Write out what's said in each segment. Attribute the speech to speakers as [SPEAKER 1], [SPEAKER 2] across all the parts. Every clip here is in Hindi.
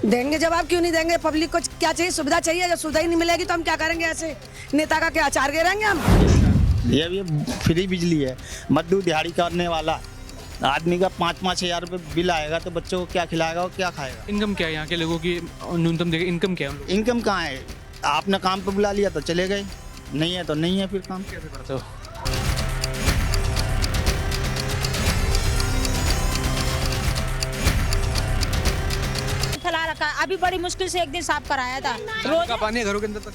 [SPEAKER 1] देंगे जवाब, क्यों नहीं देंगे। पब्लिक को क्या चाहिए, सुविधा चाहिए। जब सुविधा ही नहीं मिलेगी तो हम क्या करेंगे। ऐसे नेता का क्या आचार गिराएंगे हम।
[SPEAKER 2] ये फ्री बिजली है। मजदूर दिहाड़ी करने वाला आदमी का 5-5 हज़ार रुपये बिल आएगा तो बच्चों को क्या खिलाएगा और क्या खाएगा।
[SPEAKER 3] इनकम क्या है यहाँ के लोगों की, न्यूनतम देखें इनकम क्या है उन लोगों
[SPEAKER 2] इनकम कहाँ है। आपने काम पे बुला लिया तो चले गए, नहीं है तो नहीं है फिर काम।
[SPEAKER 3] की? कैसे करते हो?
[SPEAKER 4] फैला रखा है। अभी बड़ी मुश्किल से एक दिन साफ कराया था।
[SPEAKER 3] रोज का पानी है घरों के अंदर तक।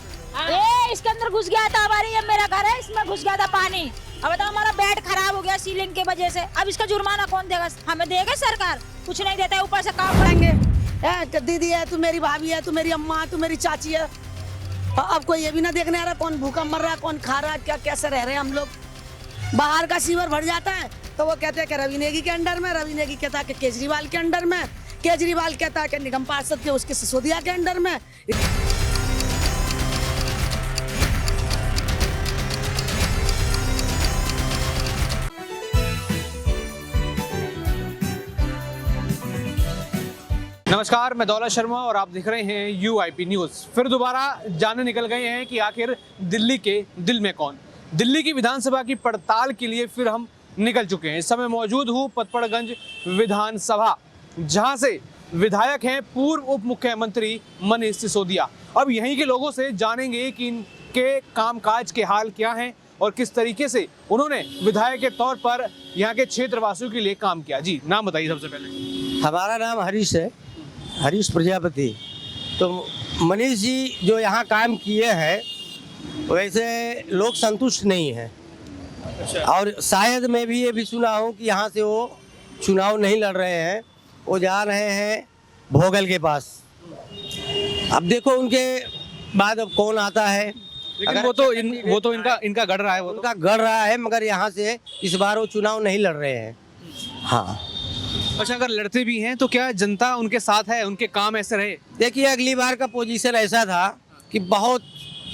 [SPEAKER 4] इसके अंदर घुस गया था। हमारी ये मेरा घर है, इसमें घुस गया था पानी। अब बताओ, हमारा बेड खराब हो गया सीलिंग के वजह से। अब इसका जुर्माना कौन देगा? हमें देगा सरकार? कुछ नहीं देता है, ऊपर से काम
[SPEAKER 1] पड़ेंगे। दीदी है, तू मेरी भाभी है, तू मेरी अम्मा, तू मेरी चाची है। अब कोई ये भी ना देखने आ रहा कौन भूखा मर रहा है, कौन खा रहा है, क्या कैसे रह रहे हैं हम लोग। बाहर का सीवर भर जाता है तो वो कहते हैं कि रवि नेगी के अंडर में, रवि नेगी कहता है कि केजरीवाल के अंडर में, केजरीवाल कहता है कि निगम पार्षद के उसके सिसोदिया के अंडर में।
[SPEAKER 3] नमस्कार, मैं दौलत शर्मा और आप देख रहे हैं UIP न्यूज़। फिर दोबारा जानने निकल गए हैं कि आखिर दिल्ली के दिल में कौन। दिल्ली की विधानसभा की पड़ताल के लिए फिर हम निकल चुके हैं। इस समय मौजूद हूँ पतपड़गंज विधानसभा, जहां से विधायक हैं पूर्व उप मुख्यमंत्री मनीष सिसोदिया। अब यहीं के लोगों से जानेंगे कि इनके कामकाज के हाल क्या हैं और किस तरीके से उन्होंने विधायक के तौर पर यहाँ के क्षेत्रवासियों के लिए काम किया। जी, नाम बताइए सबसे पहले।
[SPEAKER 5] हमारा नाम हरीश है, हरीश प्रजापति। तो मनीष जी जो यहाँ काम किए हैं वैसे लोग संतुष्ट नहीं हैं। और शायद मैं भी ये भी सुना हूँ कि यहाँ से वो चुनाव नहीं लड़ रहे हैं, वो जा रहे हैं भोगल के पास। अब देखो उनके बाद अब कौन आता है।
[SPEAKER 3] लेकिन वो तो इनका गढ़ रहा है, वो
[SPEAKER 5] उनका गढ़ रहा है, मगर यहाँ से इस बार वो चुनाव नहीं लड़ रहे हैं। हाँ,
[SPEAKER 3] अच्छा, अगर लड़ते भी हैं तो क्या जनता उनके साथ है, उनके काम ऐसे रहे?
[SPEAKER 5] देखिए अगली बार का पोजीशन ऐसा था कि बहुत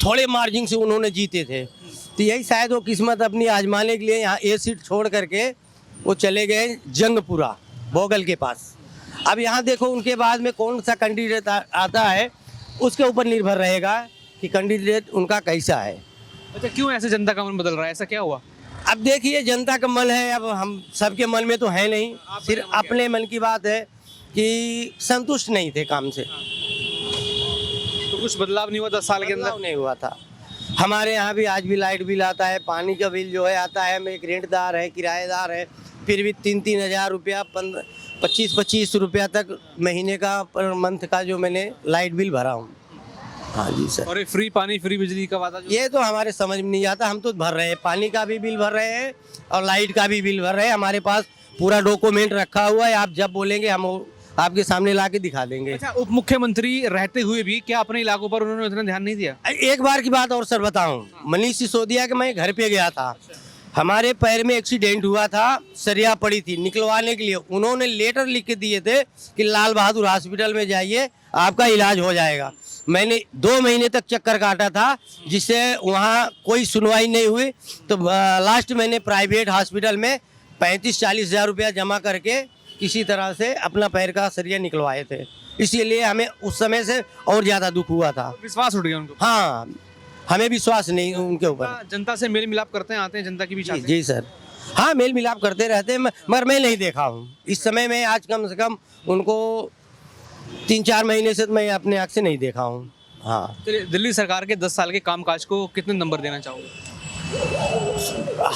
[SPEAKER 5] थोड़े मार्जिन से उन्होंने जीते थे, तो यही शायद वो किस्मत अपनी आजमाने के लिए यहाँ ए सीट छोड़ करके वो चले गए जंगपुरा भोगल के पास। अब यहाँ देखो उनके बाद में कौन सा कैंडिडेट आता है, उसके ऊपर निर्भर रहेगा कि कैंडिडेट उनका कैसा है।
[SPEAKER 3] अच्छा, क्यों ऐसे जनता का मन बदल रहा है, ऐसा क्या हुआ?
[SPEAKER 5] अब देखिए जनता का मन है, अब हम सबके मन में तो है नहीं, सिर्फ अपने मन की बात है कि संतुष्ट नहीं थे काम से।
[SPEAKER 3] तो कुछ बदलाव नहीं हुआ 10 साल के अंदर?
[SPEAKER 5] बदलाव नहीं हुआ था। हमारे यहाँ भी आज भी लाइट बिल आता है, पानी का बिल जो है आता है। मैं एक रेंटदार है, किराएदार है, फिर भी 3-3 हज़ार रुपया, 25-25 रुपया तक महीने का पर मंथ का जो मैंने लाइट बिल भरा हूँ। हाँ जी सर।
[SPEAKER 3] और ये फ्री पानी फ्री बिजली का वादा
[SPEAKER 5] ये तो हमारे समझ में नहीं आता। हम तो भर रहे हैं, पानी का भी बिल भर रहे हैं और लाइट का भी बिल भर रहे हैं। हमारे पास पूरा डॉक्यूमेंट रखा हुआ है, आप जब बोलेंगे हम आपके सामने ला के दिखा देंगे।
[SPEAKER 3] अच्छा, उप मुख्यमंत्री रहते हुए भी क्या अपने इलाकों पर उन्होंने उतना ध्यान नहीं दिया?
[SPEAKER 5] एक बार की बात और सर बताऊं, मनीष सिसोदिया के मैं घर पे गया था, हमारे पैर में एक्सीडेंट हुआ था, सरिया पड़ी थी, निकलवाने के लिए उन्होंने लेटर लिख के दिए थे कि लाल बहादुर हॉस्पिटल में जाइए, आपका इलाज हो जाएगा। मैंने 2 महीने तक चक्कर काटा था, जिससे वहाँ कोई सुनवाई नहीं हुई। तो लास्ट मैंने प्राइवेट हॉस्पिटल में 35-40 हज़ार रुपया जमा करके किसी तरह से अपना पैर का सरिया निकलवाए थे। इसीलिए हमें उस समय से और ज़्यादा दुख हुआ था।
[SPEAKER 3] विश्वास उठ गया उनको?
[SPEAKER 5] हाँ, हमें विश्वास नहीं उनके ऊपर।
[SPEAKER 3] जनता से मेल मिलाप करते हैं, आते हैं जनता की बीच?
[SPEAKER 5] जी सर, हाँ मेल मिलाप करते रहते हैं, मगर मैं नहीं देखा हूँ इस समय में। आज कम से कम उनको 3-4 महीने से मैं अपने आँख से नहीं देखा हूँ। हाँ,
[SPEAKER 3] दिल्ली सरकार के 10 साल के कामकाज को कितने नंबर देना चाहोगे?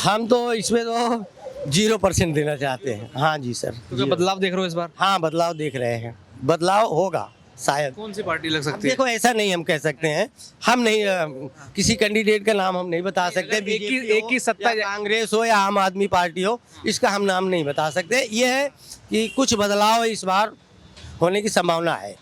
[SPEAKER 5] हम तो इसमें तो 0% देना चाहते हैं। हाँ जी सर।
[SPEAKER 3] तो क्या बदलाव देख रहे हो इस बार?
[SPEAKER 5] हाँ, बदलाव देख रहे हैं, बदलाव होगा शायद।
[SPEAKER 3] कौन सी पार्टी लग सकती है?
[SPEAKER 5] देखो ऐसा नहीं हम कह सकते हैं, हम नहीं किसी कैंडिडेट का नाम हम नहीं बता सकते।
[SPEAKER 3] एक ही सत्ता,
[SPEAKER 5] कांग्रेस हो या आम आदमी पार्टी हो, इसका हम नाम नहीं बता सकते। ये है कि कुछ बदलाव इस बार होने की संभावना है।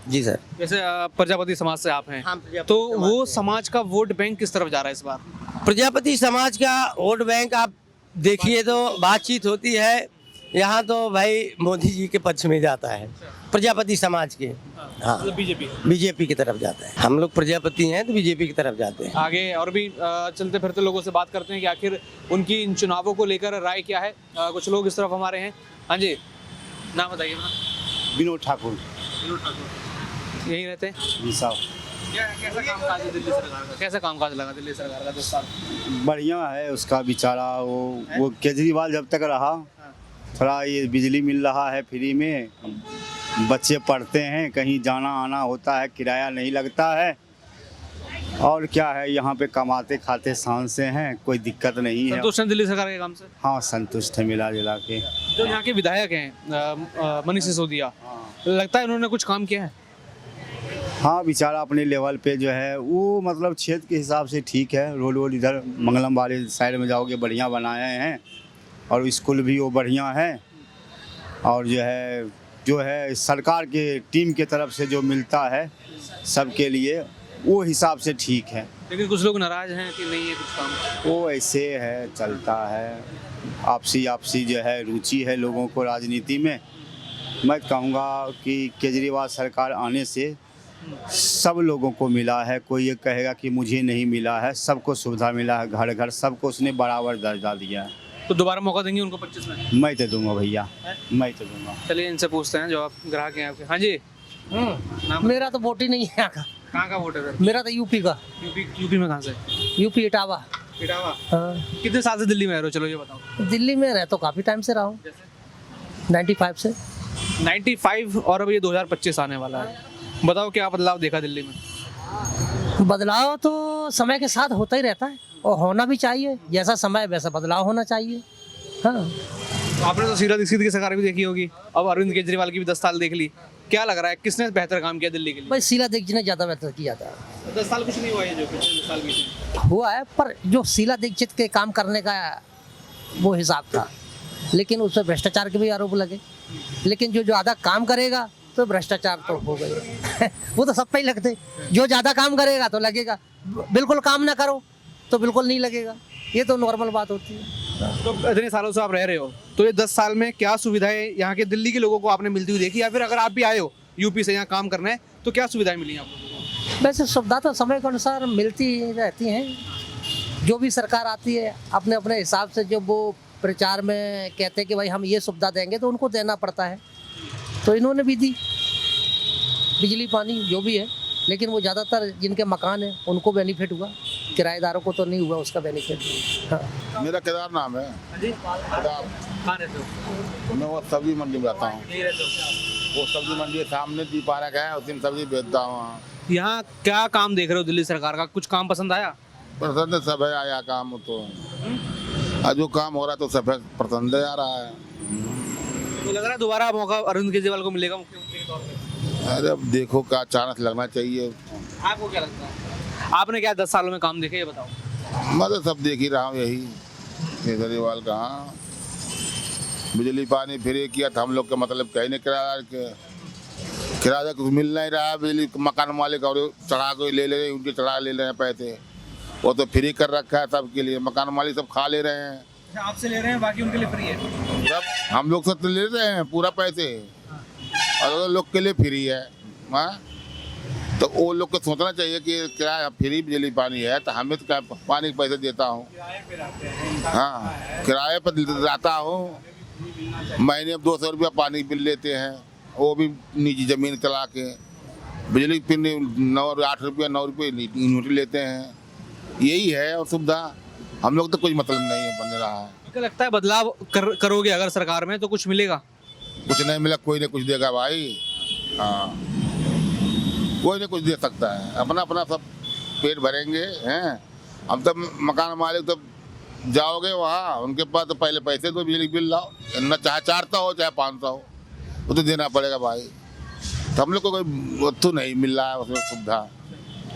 [SPEAKER 5] जी सर।
[SPEAKER 3] जैसे प्रजापति समाज से आप हैं,
[SPEAKER 5] हाँ, प्रजापति
[SPEAKER 3] तो
[SPEAKER 5] समाज
[SPEAKER 3] वो समाज का वोट बैंक किस तरफ जा रहा है इस बार?
[SPEAKER 5] प्रजापति समाज का वोट बैंक आप देखिए तो बातचीत होती है यहाँ तो भाई मोदी जी के पक्ष में जाता है, प्रजापति समाज के। हाँ, बीजेपी की तरफ जाता है। हम लोग प्रजापति हैं तो बीजेपी की तरफ जाते हैं।
[SPEAKER 3] आगे और भी चलते फिरते लोगों से बात करते हैं कि आखिर उनकी इन चुनावों को लेकर राय क्या है। कुछ लोग इस तरफ हमारे हैं। हाँ जी, नाम बताइए।
[SPEAKER 6] विनोद ठाकुर।
[SPEAKER 3] यहीं रहते हैं?
[SPEAKER 2] जी साहब,
[SPEAKER 3] कैसा कामकाज है दिल्ली सरकार का? कैसा कामकाज लगा दिल्ली सरकार का 10 साल?
[SPEAKER 2] बढ़िया है उसका बेचारा। वो केजरीवाल जब तक रहा, थोड़ा ये बिजली मिल रहा है फ्री में, बच्चे पढ़ते हैं, कहीं जाना आना होता है, किराया नहीं लगता है, और क्या है, यहाँ पे कमाते खाते शान से हैं, कोई दिक्कत नहीं है।
[SPEAKER 3] संतुष्ट हैं दिल्ली सरकार के काम से?
[SPEAKER 2] हाँ, संतुष्ट है मिला जुला के।
[SPEAKER 3] जो यहाँ के विधायक हैं मनीष सिसोदिया, लगता है उन्होंने कुछ काम किया है?
[SPEAKER 2] हाँ, बेचारा अपने लेवल पे जो है वो मतलब क्षेत्र के हिसाब से ठीक है। रोड वोड इधर मंगलम वाले साइड में जाओगे बढ़िया बनाए हैं, और स्कूल भी वो बढ़िया है, और जो है सरकार के टीम के तरफ से जो मिलता है सबके लिए वो हिसाब से ठीक है।
[SPEAKER 3] लेकिन कुछ लोग नाराज हैं कि नहीं है कुछ काम।
[SPEAKER 2] वो ऐसे है, चलता है, आपसी जो है रुचि है लोगों को राजनीति में। मैं कहूँगा कि केजरीवाल सरकार आने से सब लोगों को मिला है, कोई ये कहेगा कि मुझे नहीं मिला है, सबको सुविधा मिला है, घर घर सबको उसने बराबर दर्जा दिया है।
[SPEAKER 3] तो दोबारा मौका देंगे उनको 25 में?
[SPEAKER 2] मैं तो दूंगा भैया, मैं तो दूंगा।
[SPEAKER 3] चलिए इनसे पूछते हैं जो आप ग्राहक हैं आपके। हाँ जी, नाम?
[SPEAKER 6] मेरा तो वोट ही नहीं है यहाँ का।
[SPEAKER 3] कहाँ का वोट है सर?
[SPEAKER 6] मेरा तो यूपी का।
[SPEAKER 3] यूपी में कहाँ से?
[SPEAKER 6] यूपी इटावा।
[SPEAKER 3] इटावा।
[SPEAKER 6] हाँ।
[SPEAKER 3] कितने साल से दिल्ली में रह रहे हो? चलो ये बताओ।
[SPEAKER 6] दिल्ली में रह तो काफ़ी टाइम से रहा हूँ, 95 से।
[SPEAKER 3] 95 और अब ये 2025 आने वाला है, बताओ क्या बदलाव देखा दिल्ली में?
[SPEAKER 6] बदलाव तो समय के साथ होता ही रहता है और होना भी चाहिए, जैसा समय वैसा बदलाव होना चाहिए। हाँ,
[SPEAKER 3] आपने तो शीला दीक्षित की सरकार भी देखी होगी, अब अरविंद केजरीवाल की भी 10 साल देख ली, क्या लग रहा है किसने बेहतर काम किया दिल्ली के लिए?
[SPEAKER 6] भाई शीला दीक्षित ने ज़्यादा बेहतर किया था।
[SPEAKER 3] 10 साल कुछ नहीं हुआ है जो पिछले 10 साल की
[SPEAKER 6] हुआ है, पर जो शीला दीक्षित के काम करने का वो हिसाब था, लेकिन उस पर भ्रष्टाचार के भी आरोप लगे। लेकिन जो ज़्यादा काम करेगा तो भ्रष्टाचार तो हो गए वो तो सब पे ही लगते। जो ज़्यादा काम करेगा तो लगेगा, बिल्कुल काम ना करो तो बिल्कुल नहीं लगेगा, ये तो नॉर्मल बात होती है।
[SPEAKER 3] तो इतने सालों से आप रह रहे हो, तो ये 10 साल में क्या सुविधाएं यहाँ के दिल्ली के लोगों को आपने मिलती हुई देखी, या फिर अगर आप भी आए हो यूपी से यहाँ काम करना है तो क्या सुविधाएं मिली आपको?
[SPEAKER 6] वैसे सुविधा तो समय के अनुसार मिलती रहती हैं, जो भी सरकार आती है अपने अपने हिसाब से जो वो प्रचार में कहते हैं कि भाई हम ये सुविधा देंगे तो उनको देना पड़ता है, तो इन्होंने भी दी, बिजली पानी जो भी है। लेकिन वो ज़्यादातर जिनके मकान है उनको बेनिफिट हुआ, किराएदारों को तो नहीं हुआ उसका बेनिफिट। हाँ।
[SPEAKER 7] मेरा केदार नाम है।
[SPEAKER 3] कहाँ रहते हो?
[SPEAKER 7] मैं वो सब्जी मंडी में रहता हूँ।
[SPEAKER 3] नहीं रहते हो?
[SPEAKER 7] वो सब्जी मंडी के सामने दीपारक है, उसी में सब्जी बेचता हूँ।
[SPEAKER 3] यहाँ क्या काम देख रहे हो दिल्ली सरकार का, कुछ काम पसंद आया?
[SPEAKER 7] पसंद सब है आया काम तो, आज जो काम हो रहा है तो सब पसंद आ रहा है।
[SPEAKER 3] तो लग रहा है दोबारा मौका अरविंद केजरीवाल को मिलेगा मुख्यमंत्री के तौर पे?
[SPEAKER 7] अरे अब देखो क्या चांस लगना चाहिए।
[SPEAKER 3] आपको क्या लगता है, आपने क्या 10 सालों में काम देखे, ये बताओ।
[SPEAKER 7] मैं तो सब देख ही रहा हूँ, यही केजरीवाल का। हाँ, बिजली पानी फ्री किया था हम लोग का, मतलब कहीं नहीं किराया कुछ मिल नहीं रहा है। बिजली मकान मालिक और चढ़ा के ले रहे हैं, उनके चढ़ा ले रहे हैं पैसे, वो तो फ्री कर रखा है सबके लिए। मकान मालिक सब खा ले रहे हैं।
[SPEAKER 3] आपसे ले रहे हैं, बाकी उनके लिए फ्री है?
[SPEAKER 7] सब हम लोग सब तो ले रहे हैं पूरा पैसे, और लोग के लिए फ्री है। हाँ, तो वो लोग को सोचना चाहिए कि क्या फ्री बिजली पानी है तो हमें तो क्या पानी के पैसे देता हूँ। हाँ, किराए पर जाता हूँ, महीने में 200 रुपया पानी बिल लेते हैं, वो भी निजी ज़मीन चला के। बिजली फिर 8 रुपया 9 रुपये यूनिट लेते हैं, यही है। और सुविधा हम लोग तो कुछ मतलब नहीं है बन रहा है।
[SPEAKER 3] क्या लगता है बदलाव करोगे अगर सरकार में तो कुछ मिलेगा?
[SPEAKER 7] कुछ नहीं मिला, कोई ना कुछ देगा भाई। हाँ, कोई ना कुछ दे सकता है, अपना अपना सब पेट भरेंगे हैं। हम तो मकान मालिक तो जाओगे वहाँ, उनके पास तो पहले पैसे दो, बिजली बिल लाओ, न चाहे 400 हो चाहे 500 हो, वो तो देना पड़ेगा भाई। तो हम लोग को कोई वस्तु नहीं मिल रहा है उसमें सुविधा,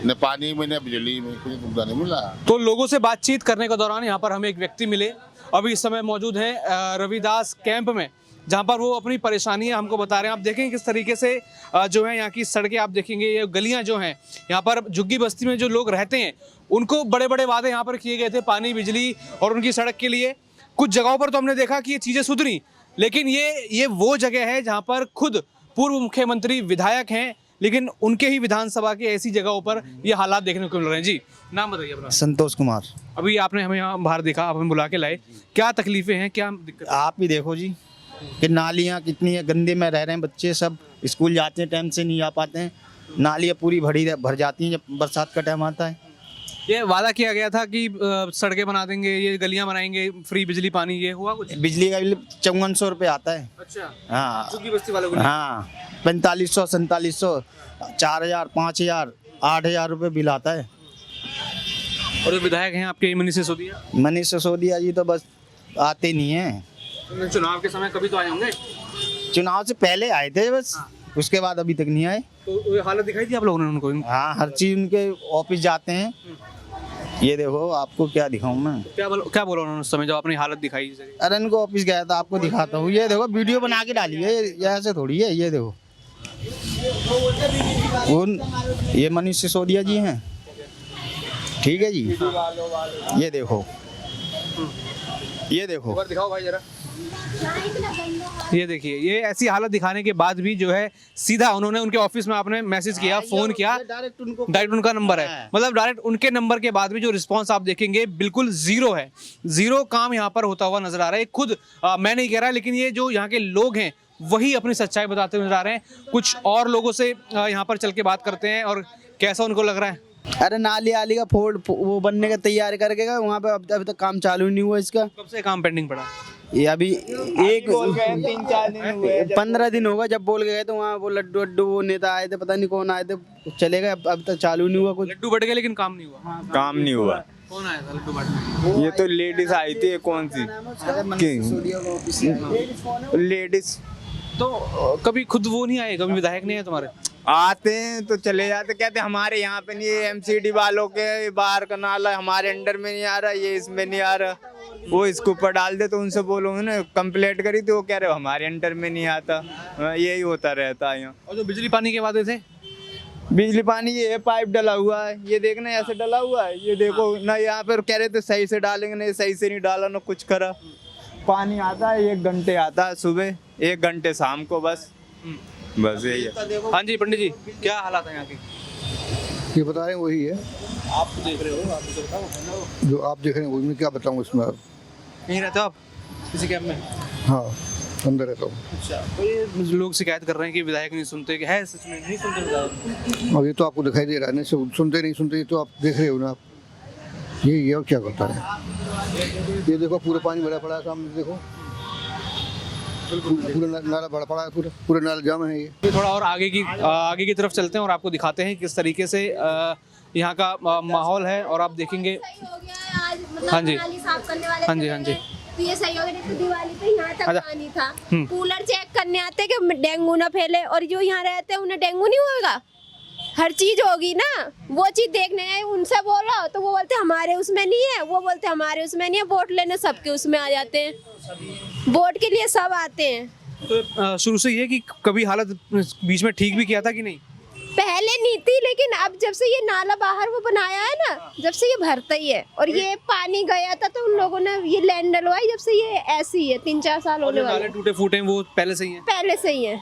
[SPEAKER 7] न पानी में न बिजली में कुछ सुविधा नहीं मिला।
[SPEAKER 3] तो लोगों से बातचीत करने के दौरान यहाँ पर हमें एक व्यक्ति मिले, अभी इस समय मौजूद हैं रविदास कैंप में, जहाँ पर वो अपनी परेशानियाँ हमको बता रहे हैं। आप देखेंगे किस तरीके से जो है यहाँ की सड़कें, आप देखेंगे ये गलियाँ जो हैं यहाँ पर झुग्गी बस्ती में जो लोग रहते हैं उनको बड़े बड़े वादे यहाँ पर किए गए थे पानी बिजली और उनकी सड़क के लिए। कुछ जगहों पर तो हमने देखा कि ये चीज़ें सुधरी, लेकिन ये वो जगह है जहाँ पर खुद पूर्व मुख्यमंत्री विधायक हैं, लेकिन उनके ही विधानसभा के ऐसी जगहों पर ये हालात देखने को मिल रहे हैं। जी, नाम बताइए अपना।
[SPEAKER 2] संतोष कुमार।
[SPEAKER 3] अभी आपने हमें यहाँ बाहर देखा, आप हमें बुला के लाए, क्या तकलीफें हैं, क्या दिक्कत?
[SPEAKER 2] आप भी देखो जी कि नालियाँ कितनी है, गंदे में रह रहे हैं बच्चे, सब स्कूल जाते हैं टाइम से नहीं आ पाते हैं, नालियाँ पूरी भर जाती हैं जब बरसात का टाइम आता है।
[SPEAKER 3] ये वादा किया गया था कि सड़कें बना देंगे, ये गलियां बनाएंगे, फ्री बिजली पानी, ये हुआ कुछ?
[SPEAKER 2] बिजली का बिल 5400 रुपये आता है।
[SPEAKER 3] अच्छा,
[SPEAKER 2] हाँ
[SPEAKER 3] झुग्गी बस्ती वालों को नहीं?
[SPEAKER 2] हाँ 4500 4700 4000 5000 8000 रुपये बिल आता है।
[SPEAKER 3] और जो विधायक हैं आपके मनीष सिसोदिया,
[SPEAKER 2] मनीष सिसोदिया जी तो बस आते नहीं हैं।
[SPEAKER 3] चुनाव के समय कभी तो आए होंगे?
[SPEAKER 2] चुनाव से पहले आए थे बस, उसके बाद अभी तक नहीं आए।
[SPEAKER 3] तो ये हालत दिखाई थी आप लोगों ने उनको?
[SPEAKER 2] हाँ हर चीज उनके ऑफिस जाते हैं। ये देखो आपको क्या दिखाऊं मैं।
[SPEAKER 3] क्या बोला उन्होंने उस समय जब आपने हालत दिखाई?
[SPEAKER 2] अरे इनको ऑफिस गया था, आपको दिखाता हूँ। ये देखो वीडियो बना के डाली है, ये ऐसे थोड़ी है। ये देखो ये मनीष सिसोदिया जी हैं, ठीक है जी। ये देखो, ये देखो,
[SPEAKER 3] दिखाओ भाई जरा। ये देखिए, ये ऐसी हालत दिखाने के बाद भी जो है सीधा उन्होंने उनके ऑफिस में आपने मैसेज किया, फोन किया, डायरेक्ट उनका नंबर है, मतलब डायरेक्ट उनके नंबर के बाद भी जो रिस्पांस आप देखेंगे बिल्कुल जीरो है। जीरो काम यहाँ पर होता हुआ नजर आ रहा है। खुद मैं नहीं कह रहा, लेकिन ये जो यहाँ के लोग हैं वही अपनी सच्चाई बताते हुए नजर आ रहे हैं। कुछ और लोगों से यहाँ पर चल के बात करते हैं और कैसा उनको लग रहा है।
[SPEAKER 2] अरे नाली आली का वो बनने का तैयार करके गए वहाँ पे, अभी तक काम चालू नहीं हुआ इसका।
[SPEAKER 3] कब से काम पेंडिंग पड़ा?
[SPEAKER 2] ये अभी 3-4 दिन हुए, 15 दिन होगा जब बोल के गए तो वहाँ वो लड्डू वो नेता आए थे, पता नहीं कौन आए थे, चले गए। अब तक चालू नहीं हुआ कुछ।
[SPEAKER 3] लड्डू बट गए लेकिन काम नहीं हुआ।
[SPEAKER 8] काम नहीं हुआ।
[SPEAKER 3] कौन आया था लड्डू बांटने?
[SPEAKER 8] ये तो लेडीज आई थी, कौन सी लेडीज?
[SPEAKER 3] तो कभी खुद वो नहीं आए, कभी विधायक नहीं आए तुम्हारे?
[SPEAKER 8] आते हैं तो चले जाते, कहते हमारे यहाँ पे नहीं है, एमसीडी वालों के बाहर का नाला हमारे अंडर में नहीं आ रहा, ये इसमें नहीं आ रहा, वो इसके ऊपर डाल दे। तो उनसे बोलो, उन्होंने कंप्लेंट करी थी, वो कह रहे हमारे अंडर में नहीं आता। यही होता रहता है यहाँ।
[SPEAKER 3] और जो बिजली पानी के वादे थे?
[SPEAKER 8] बिजली पानी ये पाइप डला हुआ है, ये देखना ऐसे डला हुआ है, ये देखो ना। यहाँ पर कह रहे थे सही से डालेंगे, नहीं सही से नहीं डाला, ना कुछ करा। पानी आता है 1 घंटे आता है सुबह, 1 घंटे शाम को, बस यही है।
[SPEAKER 3] हाँ जी पंडित जी, क्या हालात है यहाँ की?
[SPEAKER 9] ये बता रहे हैं वही है,
[SPEAKER 3] आप देख रहे हो, आप तो बताओ।
[SPEAKER 9] जो आप देख रहे हैं वही, मैं क्या बताऊँ इसमें। आप
[SPEAKER 3] कहीं रहते हो आप? किसी कैंप में?
[SPEAKER 9] हाँ अंदर रहता हूँ।
[SPEAKER 3] अच्छा, तो ये लोग शिकायत कर रहे हैं कि विधायक नहीं सुनते, कि है सच में नहीं सुनते विधायक?
[SPEAKER 9] अब ये तो आपको दिखाई दे रहा है ना, सुनते नहीं सुनते, ये तो आप देख रहे हो ना। आप ये और क्या करता है। ये देखो पूरा पानी भरा पड़ा है सामने, देखो पूरा नाला भरा पड़ा है, पूरा नाला जाम है। ये
[SPEAKER 3] थोड़ा और आगे की तरफ चलते हैं और आपको दिखाते हैं किस तरीके से यहाँ का माहौल है। और आप देखेंगे। हाँ जी, हाँ जी, हाँ जी।
[SPEAKER 10] तो ये सही हो गया, तो दिवाली पे यहाँ तक पानी था। कूलर चेक करने आते कि डेंगू ना फैले, और जो यहाँ रहते हैं उन्हें डेंगू नहीं होगा। हर चीज होगी ना, वो चीज देखने हैं। उनसे बोलो तो वो बोलते हमारे उसमें नहीं है, वो बोलते हमारे उसमें नहीं है। वोट लेने सबके उसमें आ जाते हैं, वोट के लिए सब आते हैं।
[SPEAKER 3] तो शुरू से ये कि कभी हालत बीच में ठीक भी किया था कि नहीं?
[SPEAKER 10] पहले नहीं थी, लेकिन अब जब से ये नाला बाहर वो बनाया है ना, जब से ये भरता ही है। और ये पानी गया था तो उन लोगों ने ये लैंड डलवाई, जब से ये ऐसी है 3-4 साल होने वाले।
[SPEAKER 3] टूटे फूटे हैं वो पहले से ही हैं?
[SPEAKER 10] पहले से ही है।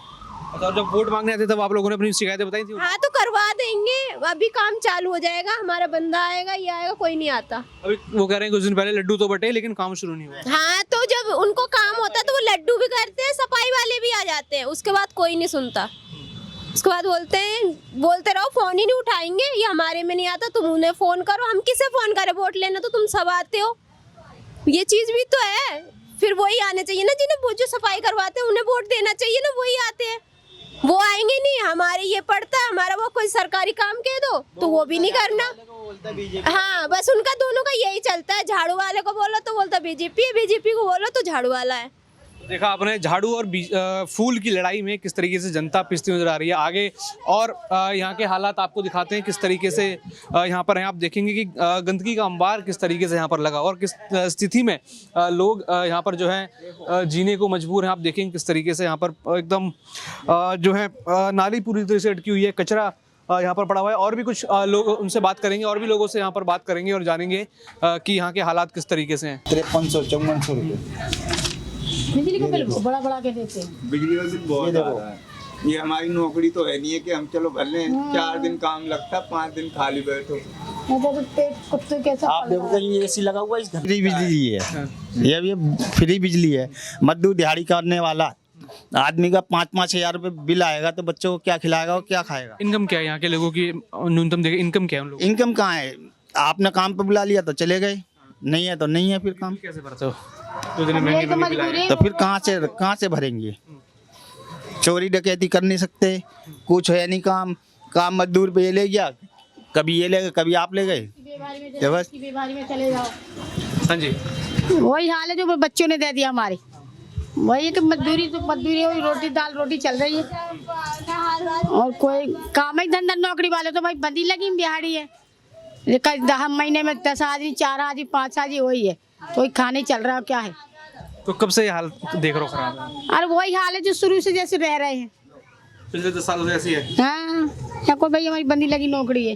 [SPEAKER 3] अच्छा, जब वोट मांगने आते तब आप लोगों ने अपनी शिकायतें बताई थी?
[SPEAKER 10] हाँ तो करवा देंगे, अभी काम चालू हो जाएगा, हमारा बंदा आएगा, ये आएगा, कोई नहीं आता।
[SPEAKER 3] अभी वो कह रहे हैं कुछ दिन पहले लड्डू तो बटे लेकिन काम शुरू नहीं हुआ।
[SPEAKER 10] हाँ तो जब उनको काम होता है तो वो लड्डू भी करते हैं, सफाई वाले भी आ जाते हैं, उसके बाद कोई नहीं सुनता। उसके बाद बोलते रहो, फोन ही नहीं उठाएंगे, ये हमारे में नहीं आता, तुम उन्हें फोन करो। हम किसे फोन करें, वोट लेना तो तुम सब आते हो। ये चीज भी तो है, फिर वही आने चाहिए ना, जिन्हें जो सफाई करवाते हैं उन्हें वोट देना चाहिए ना, वही आते हैं। वो आएंगे नहीं, हमारे ये पड़ता है, हमारा वो कोई सरकारी काम कह दो तो वो भी नहीं करना। हाँ बस उनका दोनों का यही चलता है। झाड़ू वाले को बोलो तो बोलता बीजेपी है, बीजेपी को बोलो तो झाड़ू वाला है।
[SPEAKER 3] देखा आपने झाड़ू और फूल की लड़ाई में किस तरीके से जनता पिसती नजर आ रही है आगे। और यहाँ के हालात आपको दिखाते हैं किस तरीके से यहाँ पर हैं। आप देखेंगे कि गंदगी का अंबार किस तरीके से यहाँ पर लगा और किस स्थिति में लोग यहाँ पर जो है जीने को मजबूर हैं। आप देखेंगे किस तरीके से यहाँ पर एकदम जो है नाली पूरी तरह से अटकी हुई है, कचरा यहाँ पर पड़ा हुआ है। और भी कुछ लोग उनसे बात करेंगे, और भी लोगों से यहाँ पर बात करेंगे और जानेंगे कि यहाँ के हालात किस तरीके से हैं।
[SPEAKER 2] 5300-5400 रुपये
[SPEAKER 4] बिजली का बिल बड़ा के देते हैं।
[SPEAKER 8] बिजली का बिल बहुत ज़्यादा है। ये हमारी नौकरी तो है नहीं है कि हम चलो भर लें, 4 दिन काम लगता, 5 दिन खाली बैठो।
[SPEAKER 4] कुत्ते कैसे
[SPEAKER 2] आप देखो ये एसी लगा हुआ है, इस घर फ्री बिजली है। ये फ्री बिजली है। मजदूर दिहाड़ी करने वाला
[SPEAKER 11] आदमी का 5-5 हजार रुपये बिल आएगा तो बच्चों को क्या खिलाएगा और क्या खाएगा।
[SPEAKER 3] इनकम क्या है यहाँ के लोगों की? न्यूनतम देखे इनकम क्या है उन लोगों
[SPEAKER 11] इनकम कहाँ है? आपने काम पे बुला लिया तो चले गए, नहीं है तो नहीं है फिर काम।
[SPEAKER 3] की? कैसे भरते हो? तो इतने महंगे बिल आए।
[SPEAKER 11] तो फिर कहाँ से भरेंगे? चोरी डकैती कर नहीं सकते, कुछ है नहीं काम मजदूर पे ये ले गया, कभी ये ले गए कभी आप ले गए, तो बस।
[SPEAKER 3] हाँ जी,
[SPEAKER 12] वही हाल है जो बच्चों ने दे दिया हमारे। वही है कि मजदूरी वही रोटी दाल रोटी चल रही है, और कोई काम ही धंधा नौकरी वाले तो भाई बंदी लगी दिहाड़ी है। हम महीने में 10 आदमी 4 आदमी 5 आदमी वही है, तो वही खाने चल रहा है, क्या है।
[SPEAKER 3] तो कब से ये हाल देख रहे हो खराब है?
[SPEAKER 12] अरे वही हाल है जो शुरू से जैसे रह रहे हैं,
[SPEAKER 3] पिछले 10 सालों से ऐसी है।
[SPEAKER 12] हाँ, या कोई भाई हमारी बंदी लगी नौकरी है,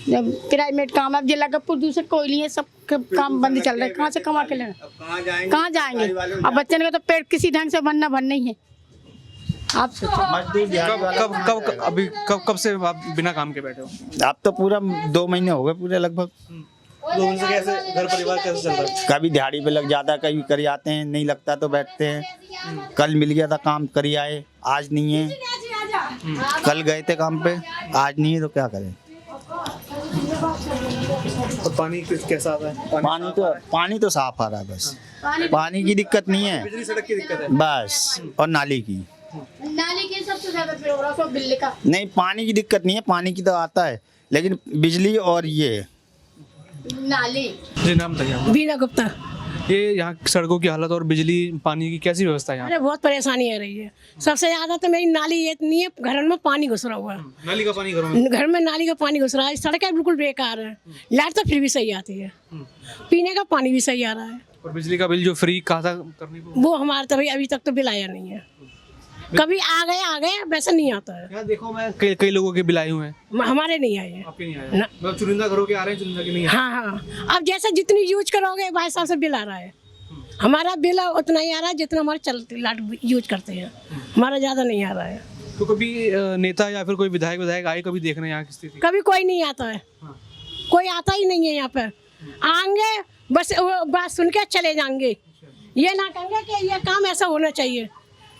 [SPEAKER 12] जब प्राइवेट काम अब जिला का दूसरे कोई नहीं है, सब काम बंद चल रहा है, कहाँ से कमा के लेना, कहाँ जाएंगे। अब बच्चे ने तो पेट किसी ढंग से बनना ही है। आप
[SPEAKER 3] कब से आप बिना काम के बैठे हो?
[SPEAKER 11] आप तो पूरा 2 महीने हो गए पूरे लगभग।
[SPEAKER 3] से कैसे घर परिवार कैसे चल रहा है?
[SPEAKER 11] कभी दिहाड़ी पे लग जाता है, कभी कर आते हैं, नहीं लगता तो बैठते हैं। कल मिल गया था काम करी आए, आज नहीं है। कल गए थे काम पे, आज नहीं है तो क्या करें।
[SPEAKER 3] और पानी कैसा आता है?
[SPEAKER 11] पानी तो साफ आ रहा है, बस पानी की दिक्कत नहीं है,
[SPEAKER 3] बिजली सड़क की दिक्कत है
[SPEAKER 11] बस, और नाली की।
[SPEAKER 12] नाली के सबसे ज्यादा प्रॉब्लम बिल्ले का
[SPEAKER 11] नहीं, पानी की दिक्कत नहीं है, पानी की तो आता है, लेकिन बिजली और ये
[SPEAKER 12] नाली।
[SPEAKER 3] जी, नाम बताइए आपका?
[SPEAKER 1] बीना गुप्ता।
[SPEAKER 3] ये यहाँ सड़कों की हालत और बिजली पानी की कैसी व्यवस्था है यहाँ?
[SPEAKER 1] अरे बहुत परेशानी आ रही है। सबसे ज्यादा तो मेरी नाली इतनी है, घर में पानी घुस रहा हुआ है।
[SPEAKER 3] नाली का पानी घर
[SPEAKER 1] में नाली का पानी घुस रहा है, सड़कें बिल्कुल बेकार है। लाइट तो फिर भी सही आती है, पीने का पानी भी सही आ रहा है।
[SPEAKER 3] और बिजली का बिल जो फ्री कहा था करने को,
[SPEAKER 1] वो हमारे तो भाई अभी तक तो बिल आया नहीं है। कभी आ गया वैसा नहीं आता है।
[SPEAKER 3] यहाँ देखो मैं कई लोगों के बिल आए हुए हैं,
[SPEAKER 1] हमारे नहीं आए हैं।
[SPEAKER 3] आपके नहीं आए? मतलब चुनिंदा घरों के आ रहे हैं, चुनिंदा के नहीं आए।
[SPEAKER 1] हाँ, अब जैसे जितनी यूज करोगे भाई साहब से बिल आ रहा है। हमारा बिल उतना ही आ रहा है जितना हमारे चलते लाइट यूज करते हैं, हमारा ज्यादा नहीं आ रहा है।
[SPEAKER 3] तो कभी नेता या फिर कोई विधायक आए कभी देखने यहाँ की स्थिति?
[SPEAKER 1] कभी कोई नहीं आता है, कोई आता ही नहीं है यहाँ पर। आएंगे बस बात सुन के चले जाएंगे, ये ना कहेंगे कि ये काम ऐसा होना चाहिए,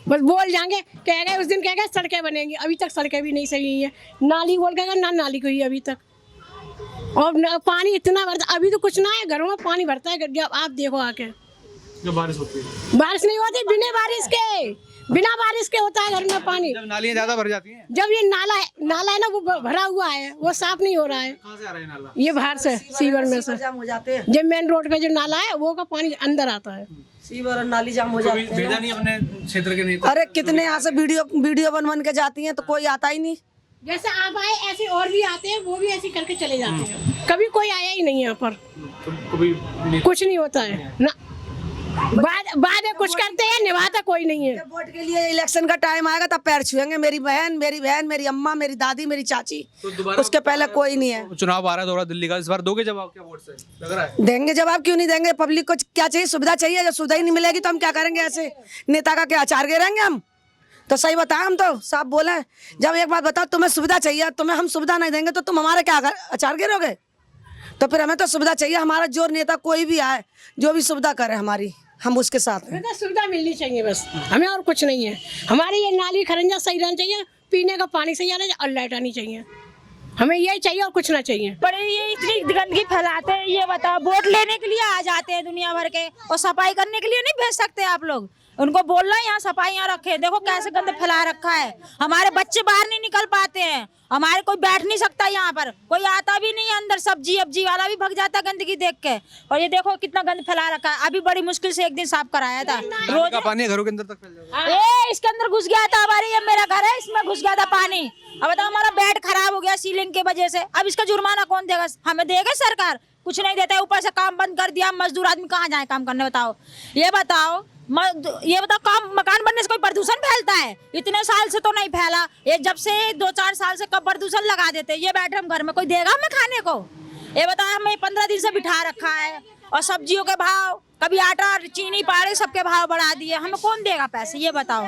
[SPEAKER 1] बस बोल जाएंगे। कहेंगे उस दिन कहेंगे सड़कें बनेंगी, अभी तक सड़कें भी नहीं सही है। नाली बोल कहेगा ना, नाली को ही अभी तक। और पानी इतना भरता, अभी तो कुछ ना है, घरों में पानी भरता है। जब आप देखो आके,
[SPEAKER 3] जब बारिश होती है,
[SPEAKER 1] बारिश नहीं होती, बिना बारिश के होता है घर में पानी।
[SPEAKER 3] जब नालियाँ ज्यादा भर जाती हैं,
[SPEAKER 1] जब ये नाला है ना, वो भरा हुआ है, वो साफ नहीं हो रहा है।
[SPEAKER 3] कहाँ से आ रहा है नाला?
[SPEAKER 1] ये बाहर से सीवर में से जाम हो जाते हैं। जब मेन रोड पे जो नाला है वो का पानी अंदर आता है, सीवर और नाली जाम हो जाते हैं।
[SPEAKER 3] भेजा नहीं अपने क्षेत्र के नेता?
[SPEAKER 1] अरे कितने यहाँ से वीडियो बन के जाती हैं तो कोई आता ही नहीं। जैसे आप आए ऐसे और भी आते हैं, वो भी ऐसे करके चले जाते हैं। कभी कोई आया ही नहीं यहाँ पर, कुछ नहीं होता है ना। बाद में कुछ करते हैं, निभाता कोई नहीं है। वोट के लिए इलेक्शन का टाइम आएगा तब पैर छुएंगे। मेरी बहन, मेरी अम्मा, मेरी दादी, मेरी चाची, उसके पहले कोई नहीं है।
[SPEAKER 3] चुनाव आ रहा है दोबारा दिल्ली का, इस बार दोगे जवाब क्या वोट से लग रहा है?
[SPEAKER 1] देंगे जवाब, क्यों नहीं देंगे। पब्लिक को क्या चाहिए? सुविधा चाहिए। जब सुविधा ही नहीं मिलेगी तो हम क्या करेंगे? ऐसे नेता का क्या अचार गिरेंगे हम? तो सही बताएं, हम तो साफ बोले। जब एक बात बताओ, तुम्हें सुविधा चाहिए, तुम्हें हम सुविधा नहीं देंगे तो तुम हमारे क्या अचार गिरोगे? तो फिर हमें तो सुविधा चाहिए। हमारा जो नेता कोई भी आए, जो भी सुविधा करे हमारी, हम उसके साथ हैं। तो सुविधा मिलनी चाहिए बस, हमें और कुछ नहीं है। हमारी ये नाली खरंजा सही रहना चाहिए, पीने का पानी सही आना चाहिए और लाइट आनी चाहिए। हमें यही चाहिए और कुछ ना चाहिए।
[SPEAKER 4] पर ये इतनी गंदगी फैलाते हैं, ये बताओ। वोट लेने के लिए आ जाते हैं दुनिया भर के, और सफाई करने के लिए नहीं भेज सकते आप लोग? उनको बोलना यहाँ सफाई यहाँ रखे। देखो कैसे गंद फैला रखा है। हमारे बच्चे बाहर नहीं निकल पाते हैं, हमारे कोई बैठ नहीं सकता यहाँ पर, कोई आता भी नहीं है अंदर। सब्जी वाला भी भाग जाता है गंदगी देख के। और ये देखो कितना गंद फैला रखा है। अभी बड़ी मुश्किल से एक दिन साफ कराया था।
[SPEAKER 3] रोज का पानी घरों के अंदर तक फैल जाता है।
[SPEAKER 4] इसके अंदर घुस गया था, हमारे ये मेरा घर है, इसमें घुस गया था पानी। अब बताओ, हमारा बेड खराब हो गया सीलिंग की वजह से। अब इसका जुर्माना कौन देगा? हमें देगा सरकार? कुछ नहीं देता है। ऊपर से काम बंद कर दिया। मजदूर आदमी कहाँ जाए काम करने? बताओ, ये बताओ काम मकान बनने से कोई प्रदूषण फैलता है? इतने साल से तो नहीं फैला। ये जब से 2-4 साल से कब प्रदूषण लगा देते। ये बैठे हम घर में, कोई देगा हमें खाने को? ये बताओ, हमें 15 दिन से बिठा रखा है। और सब्जियों के भाव, कभी आटा, चीनी, पाड़े, सबके भाव बढ़ा दिए। हमें कौन देगा पैसे? ये बताओ।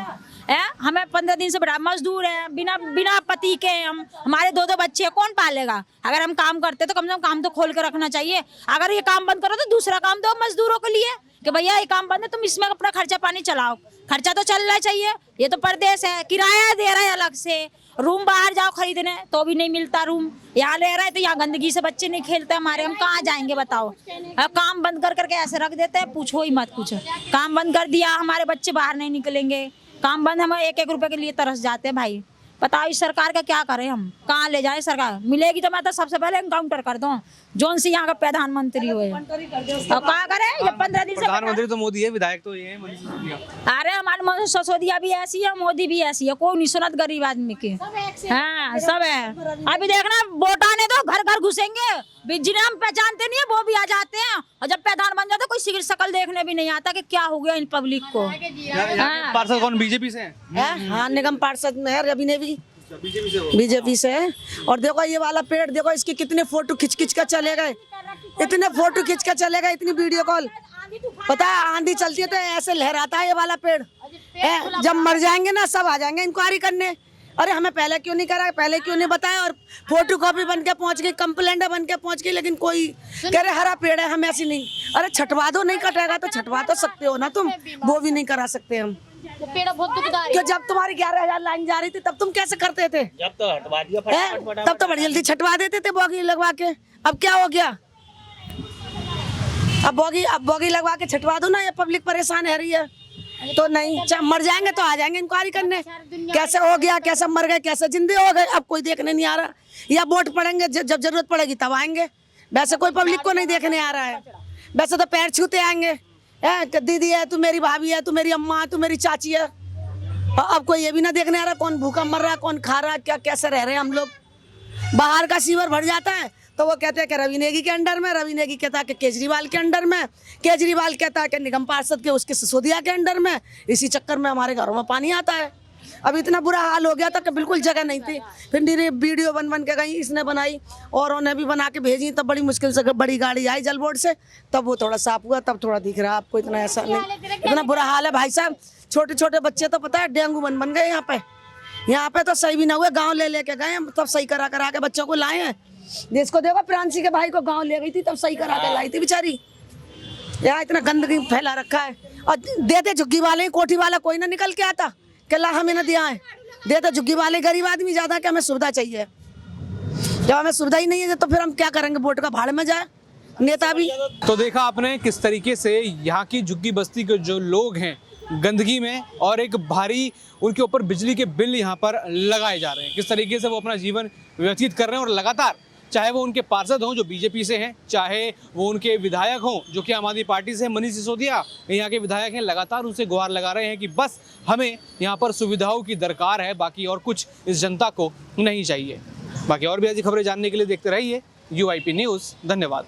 [SPEAKER 4] हमें 15 दिन से बढ़ा, मजदूर है, बिना पति के हम। हमारे 2 बच्चे, कौन पालेगा? अगर हम काम करते तो कम से कम काम तो खोल के रखना चाहिए। अगर ये काम बंद करो तो दूसरा काम दो मजदूरों के लिए। कि भैया ये काम बंद है, तुम इसमें अपना खर्चा पानी चलाओ। खर्चा तो चलना चाहिए, ये तो परदेश है, किराया दे रहा है अलग से। रूम बाहर जाओ खरीदने तो भी नहीं मिलता रूम, यहाँ ले रहे हैं तो यहाँ गंदगी से बच्चे नहीं खेलते हमारे, हम कहाँ जाएंगे बताओ। काम बंद कर करके ऐसे रख देते हैं, पूछो ही मत कुछ। काम बंद कर दिया, हमारे बच्चे बाहर नहीं निकलेंगे, काम बंद, हम 1-1 रुपए के लिए तरस जाते हैं भाई। बताओ इस सरकार का क्या करें, हम कहाँ ले जाए सरकार। मिलेगी तो मैं तो सबसे पहले एनकाउंटर कर दूं, जोन सी यहाँ का प्रधानमंत्री हुए। और क्या करे, ये 15 दिन से
[SPEAKER 3] प्रधानमंत्री तो मोदी है, विधायक तो ये है मनीष सिसोदिया।
[SPEAKER 4] अरे हमारे मनीष सिसोदिया भी ऐसी है, मोदी भी ऐसी है, कोई नहीं सुनत गरीब आदमी की। हाँ सब है। अभी देखना वोट आने दो, घर घर घुसेंगे, जिन्हें हम पहचानते नहीं है वो भी आ जाते हैं, और जब प्रधान बन जाते कोई शक्ल देखने भी नहीं आता कि क्या हो गया इन पब्लिक को।
[SPEAKER 3] पार्षद कौन बीजेपी से है?
[SPEAKER 1] हाँ निगम पार्षद में है रवि ने भी बीजेपी से है। और देखो ये वाला पेड़ देखो, इसके कितने फोटो खिंच खिंच कर चले गए, इतने फोटो खिंच कर चले गए, इतनी वीडियो कॉल। पता है आंधी चलती है तो ऐसे लहराता है ये वाला पेड़। जब मर जाएंगे ना सब आ जाएंगे इंक्वायरी करने। अरे हमें पहले क्यों नहीं करा, पहले क्यों नहीं बताया। और फोटो कॉपी बन के पहुंच गई, कंप्लेंट बन के पहुंच गई, लेकिन कोई कह रहे हरा पेड़ है, हम ऐसी नहीं। अरे छटवा दो, नहीं कटेगा तो छटवा तो सकते हो ना तुम, वो भी नहीं करा सकते हम।
[SPEAKER 12] पेड़ बहुत दुखदाई
[SPEAKER 1] कि जब तुम्हारी 11,000 लाइन जा रही थी तब तुम कैसे करते थे?
[SPEAKER 5] जब तो हटवा दिया
[SPEAKER 1] तब तो बड़ी जल्दी छटवा देते थे बॉगी लगवा के। अब क्या हो गया, अब बॉगी लगवा के छटवा दो ना, ये पब्लिक परेशान है रही है तो नहीं। मर जाएंगे तो आ जाएंगे इंक्वायरी करने, कैसे हो गया, कैसे मर गए, कैसे जिंदे हो गए, अब कोई देखने नहीं आ रहा। या वोट पड़ेंगे जब जरूरत पड़ेगी तब आएंगे, वैसे कोई पब्लिक को नहीं देखने आ रहा है। वैसे तो पैर छूते आएंगे, दीदी है तू मेरी भाभी है, तू मेरी अम्मा है, तू मेरी चाची है। अब कोई ये भी ना देखने आ रहा कौन भूखा मर रहा है, कौन खा रहा है, क्या कैसे रह रहे हैं हम लोग। बाहर का सीवर भर जाता है तो वो कहते हैं कि रवि नेगी के अंडर में, रवि नेगी कहता है कि केजरीवाल के अंडर में, केजरीवाल कहता है कि निगम पार्षद के उसके सिसोदिया के अंडर में। इसी चक्कर में हमारे घरों में पानी आता है। अब इतना बुरा हाल हो गया था कि बिल्कुल जगह नहीं थी। फिर वीडियो बन के गई, इसने बनाई और उन्हें भी बना के भेजी, तब बड़ी मुश्किल से बड़ी गाड़ी आई जल बोर्ड से, तब वो थोड़ा साफ हुआ, तब थोड़ा दिख रहा है आपको। इतना ऐसा नहीं, इतना बुरा हाल है भाई साहब। छोटे छोटे बच्चे तो पता है डेंगू बन गए यहाँ पे तो सही भी ना हुए, गाँव ले लेके गए, तब सही करा के बच्चों को लाए हैं। देश को देखो, प्रांसी के भाई को गाँव ले गई थी तब सही करा के लाई थी बेचारी। यहाँ इतना गंदगी फैला रखा है। और देते झुग्गी वाले, कोठी वाला कोई ना निकल के आता कि ला हमें ना दिया है। देते झुग्गी वाले गरीब आदमी ज्यादा कि हमें सुविधा चाहिए। जब हमें सुविधा ही नहीं है तो फिर हम क्या करेंगे, वोट का भाड़ में जाए नेता भी।
[SPEAKER 3] तो देखा आपने किस तरीके से यहाँ की झुग्गी बस्ती के जो लोग हैं गंदगी में, और एक भारी उनके ऊपर बिजली के बिल यहाँ पर लगाए जा रहे हैं, किस तरीके से वो अपना जीवन व्यतीत कर रहे हैं। और लगातार चाहे वो उनके पार्षद हों जो बीजेपी से हैं, चाहे वो उनके विधायक हों जो कि आम आदमी पार्टी से मनीष सिसोदिया यहाँ के विधायक हैं, लगातार उनसे गुहार लगा रहे हैं कि बस हमें यहाँ पर सुविधाओं की दरकार है, बाकी और कुछ इस जनता को नहीं चाहिए। बाकी और भी ऐसी खबरें जानने के लिए देखते रहिए UIP न्यूज़। धन्यवाद।